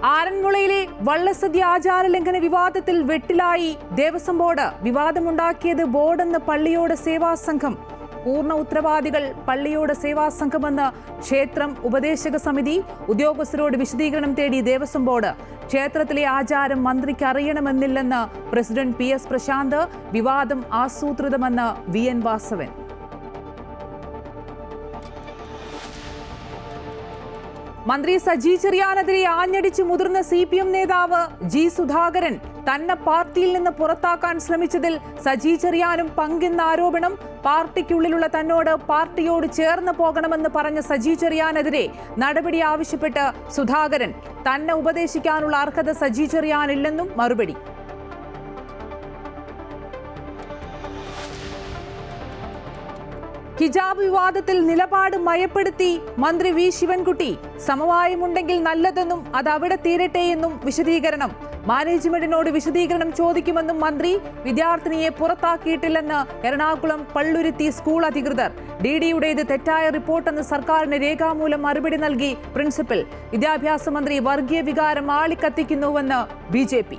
ആറന്മുളയിലെ വള്ളസദ്യ ആചാര ലംഘന വിവാദത്തിൽ വെട്ടിലായി ദേവസ്വം ബോർഡ്. വിവാദമുണ്ടാക്കിയത് ബോർഡെന്ന് പള്ളിയോട് സേവാ സംഘം. പൂർണ്ണ ഉത്തരവാദികൾ പള്ളിയോട് സേവാ സംഘമെന്ന് ക്ഷേത്രം ഉപദേശക സമിതി. ഉദ്യോഗസ്ഥരോട് വിശദീകരണം തേടി ദേവസ്വം ബോർഡ്. ക്ഷേത്രത്തിലെ ആചാരം മന്ത്രിക്ക് അറിയണമെന്നില്ലെന്ന് പ്രസിഡന്റ് PS പ്രശാന്ത്. വിവാദം ആസൂത്രിതമെന്ന് VN വാസവൻ. മന്ത്രി സജി ചെറിയാനെതിരെ ആഞ്ഞടിച്ച് മുതിർന്ന CPM നേതാവ് G സുധാകരൻ. തന്നെ പാർട്ടിയിൽ നിന്ന് പുറത്താക്കാൻ ശ്രമിച്ചതിൽ സജി ചെറിയാനും പങ്കെന്ന ആരോപണം. പാർട്ടിക്കുള്ളിലുള്ള തന്നോട് പാർട്ടിയോട് ചേർന്ന് പോകണമെന്ന് പറഞ്ഞ സജി ചെറിയാനെതിരെ നടപടി ആവശ്യപ്പെട്ട് സുധാകരൻ. തന്നെ ഉപദേശിക്കാനുള്ള അർഹത സജി ചെറിയാനില്ലെന്നും മറുപടി. ഹിജാബ് വിവാദത്തിൽ നിലപാട് മയപ്പെടുത്തി മന്ത്രി V ശിവൻകുട്ടി. സമവായമുണ്ടെങ്കിൽ നല്ലതെന്നും അത് അവിടെ തീരട്ടെയെന്നും വിശദീകരണം. മാനേജ്മെന്റിനോട് വിശദീകരണം ചോദിക്കുമെന്നും മന്ത്രി. വിദ്യാർത്ഥിനിയെ പുറത്താക്കിയിട്ടില്ലെന്ന് എറണാകുളം പള്ളുരുത്തി സ്കൂൾ അധികൃതർ. DDയുടേത് തെറ്റായ റിപ്പോർട്ടെന്ന് സർക്കാരിന് രേഖാമൂലം മറുപടി നൽകി പ്രിൻസിപ്പൽ. വിദ്യാഭ്യാസ മന്ത്രി വർഗീയ വികാരം ആളിക്കത്തിക്കുന്നുവെന്ന് BJP.